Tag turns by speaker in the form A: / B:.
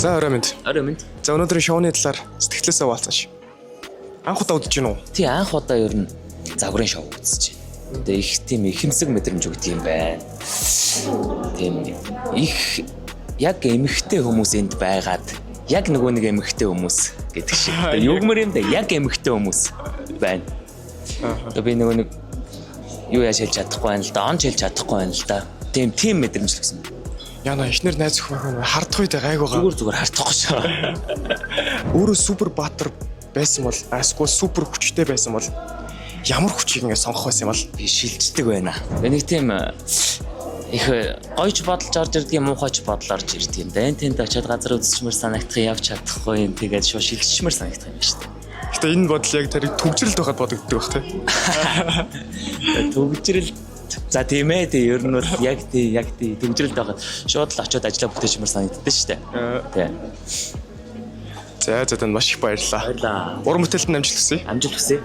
A: За орой минь.
B: Орой минь.
A: За өнөөдрийн шоуны талаар сэтгэлээсээ хуваалцааш. Анх удаа үзэж гинөө.
B: Тий анх удаа ер нь загварын шоу үзэж байна. Тэгээ их тийм ихэмсэг мэдрэмж өгдөг юм байна. Тийм их яг эмэгтэй хүмүүс энд байгаад яг нөгөө нэг эмэгтэй хүмүүс гэдэг шиг. Югмэр юм да яг эмэгтэй хүмүүс байна. Тэгээ би нөгөө нэг юу яаж хэлж чадахгүй байна л да. Онч хэлж чадахгүй байна л да. Тийм мэдрэмж л гэсэн.
A: Яна эхнэр найз өхөн хардах үедээ гайг байгаа.
B: Зүгээр хардахгүй шээ.
A: Өөрөө супер баатар байсан бол эсвэл супер хүчтэй байсан бол ямар хүчийг ингэ сонгох байсан юм бол
B: би шилждэг байна. Нэг тийм их гойж бодолж орж ирдэг юм уухайч бодол орж ирдэг юм. Тэнд очиад газар үзчихмэр санагдах явж чадахгүй юм. Тэгээд шууд шилжчихмэр санагдах юм шүү дээ.
A: Гэтэ энэ бодол яг тэрийг төгжрэлд байхад бодогддог бах тий.
B: Төгжрэл за тийм ээ тий ер нь бол яг тий төгжрэлд байхад шууд л очиод ажиллаа бүтээчмэр санагддаг шүү дээ. Тий.
A: За тань маш их баярлалаа.
B: Баярлалаа.
A: Уран бүтээлд амжилт хүсье.
B: Амжилт хүсье.